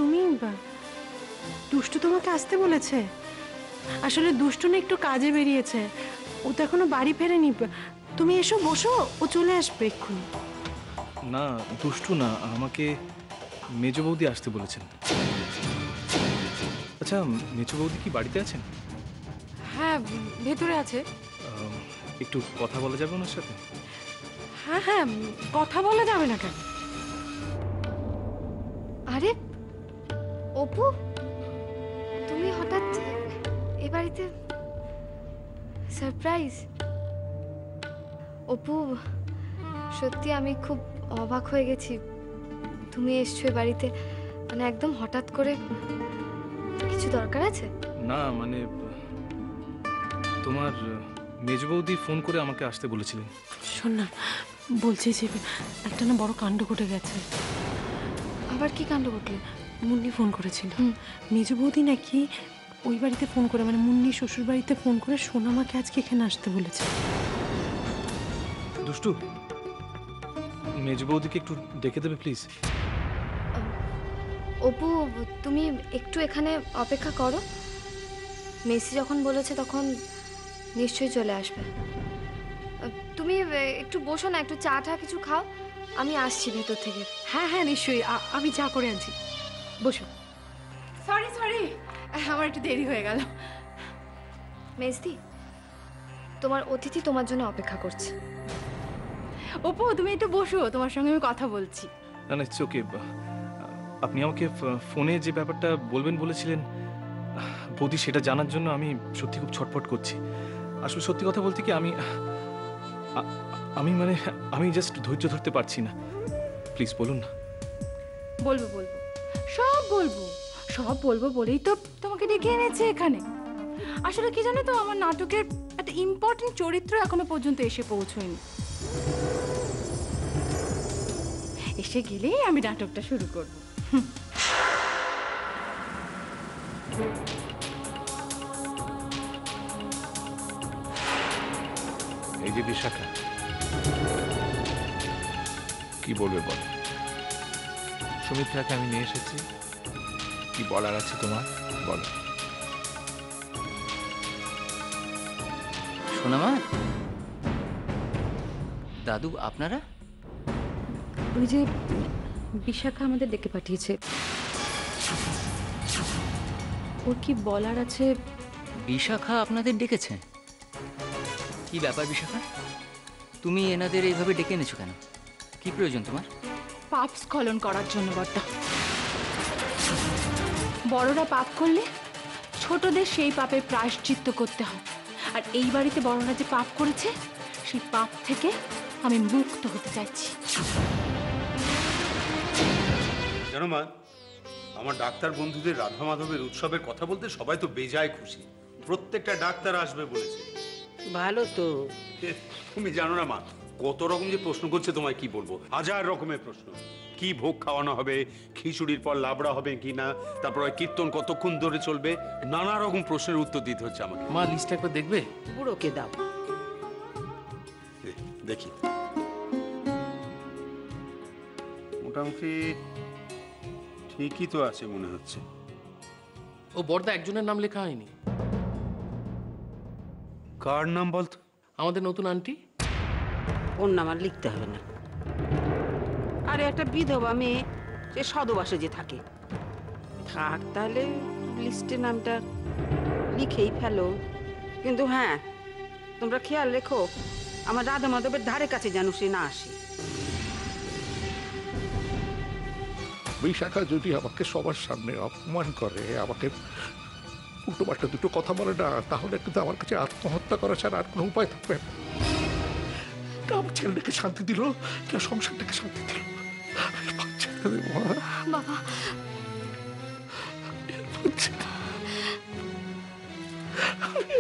তুমি দুষ্টু তোমাকে আসতে বলেছে? আসলে দুষ্টু না একটু কাজে বেরিয়েছে, ও তো এখনো বাড়ি ফেরেনি। তুমি এসো, বসো, ও চলে আসবে এক্ষুনি। না দুষ্টু না, আমাকে মেজ বৌদি আসতে বলেছেন। আচ্ছা মেজ বৌদি কি বাড়িতে আছেন? হ্যাঁ, ভেতরে আছে। একটু কথা বলা যাবে ওনার সাথে? হ্যাঁ হ্যাঁ, কথা বলা যাবে না কেন? আরে অপু, তুমি হঠাৎ এ বাড়িতে? সারপ্রাইজ। অপু, সত্যি আমি খুব অবাক হয়ে গেছি, তুমি এসছো এ বাড়িতে, মানে একদম হঠাৎ করে। কিছু দরকার আছে? না মানে তোমার মেজ বৌদি ফোন করে আমাকে আসতে বলেছিলেন। শোন না, বলছি যে একটা না বড় কাণ্ড ঘটে গেছে। আবার কি কাণ্ড ঘটলো? মুন্নি ফোন করেছিল। মেজ বৌদি নাকি ওই বাড়িতে ফোন করে, মানে মুন্নি শ্বশুর বাড়িতে ফোন করে সোনামাকে আজকে এখানে আসতে বলেছে। দুষ্টু, মেজ বৌদিকে একটু ডেকে দেবে প্লিজ? অপু, তুমি একটু এখানে অপেক্ষা করো, মেসি যখন বলেছে তখন নিশ্চয়ই চলে আসবে। তুমি একটু বসো না, একটু চা টা কিছু খাও, আমি আসছি ভেতর থেকে। হ্যাঁ হ্যাঁ নিশ্চয়ই, আমি চা করে আনছি, বসো। সরি সরি, আমার একটু দেরি হয়ে গেল। মেসদি, তোমার অতিথি তোমার জন্য অপেক্ষা করছে। অপু তুমি একটু বসো, তোমার সঙ্গে আমি কথা বলছি। না না, ইটস ওকে। আপনি আমাকে ফোনে যে ব্যাপারটা বলবেন বলেছিলেন বৌদি, সেটা জানার জন্য আমি সত্যি খুব ছটফট করছি। আসলে সত্যি কথা বলতে কি, আমি জাস্ট ধৈর্য ধরতে পারছি না। প্লিজ বলুন না। বলবো বলবো, সব বলবো, সব বলবো বলেই তো তোমাকে ডেকে এনেছে এখানে। আসলে কি জানো তো, আমার নাটকের একটা ইম্পর্টেন্ট চরিত্র এখনো পর্যন্ত এসে পৌঁছয়নি। এসে গেলেই আমি নাটকটা শুরু করব। এই যে বিশাখা, কি বলবে বলো? সুমিত্রাকে আমি নিয়ে এসেছি, কি বলার আছে তোমার বলো। সোনামা, দাদু আপনারা? ওই যে বিশাখা আমাদের ডেকে পাঠিয়েছে, ওর কি বলার আছে। বিশাখা আপনাদের ডেকেছে? কি ব্যাপার বিশাখা, তুমি এনাদের এইভাবে ডেকে এনেছো কেন? কি প্রয়োজন তোমার? পাপ স্খলন করার জন্য বড়টা। বড়রা পাপ করলে ছোটদের সেই পাপের প্রায়শ্চিত্ত করতে হয়, আর এই বাড়িতে বড়রা যে পাপ করেছে সেই পাপ থেকে আমি মুক্ত হতে চাইছি। জানো মা, আমার ডাক্তার বন্ধুদের রাধা মাধবের উৎসবের কথা বলতে সবাই তো বেজায় খুশি। প্রত্যেকটা ডাক্তার আসবে বলেছে। ভালো তো। তুমি জানো না মা, কত রকম যে প্রশ্ন করছে, তোমায় কি বলবো, হাজার রকমের প্রশ্ন। কি ভোগ খাওয়ানো হবে, খিচুড়ির পর লাবড়া হবে কি না, তারপর কীর্তন কতক্ষণ ধরে চলবে, নানা রকম প্রশ্নের উত্তর দিতে হচ্ছে আমাকে। মা লিস্টটা একবার দেখবে? বুড়োকে দাও। দেখি, মোটামুটি ঠিকই তো আছে মনে হচ্ছে। ও বড়দা একজনের নাম লেখা হয়নি। কার নাম বলতো? আমাদের নতুন আন্টি। ওর নাম আর লিখতে হবে না। আরে একটা বিধবা মেয়ে, সে সদবাসে যে থাকে, থাক তাহলে লিস্টে নামটা লিখেই ফেলো। কিন্তু হ্যাঁ, তোমরা খেয়াল রেখো আমার রাধা মাধবের ধারে কাছে যেন সে না আসে। বিশাখা যদি আমাকে সবার সামনে অপমান করে, আমাকে উল্টো পাল্টা দুটো কথা বলে না, তাহলে কিন্তু আমার কাছে আত্মহত্যা করা ছাড়া আর কোনো উপায় থাকবে না। আমার ছেলেটাকে শান্তি দিল, কেউ সংসারটাকে শান্তি দিল। বাবা, আমি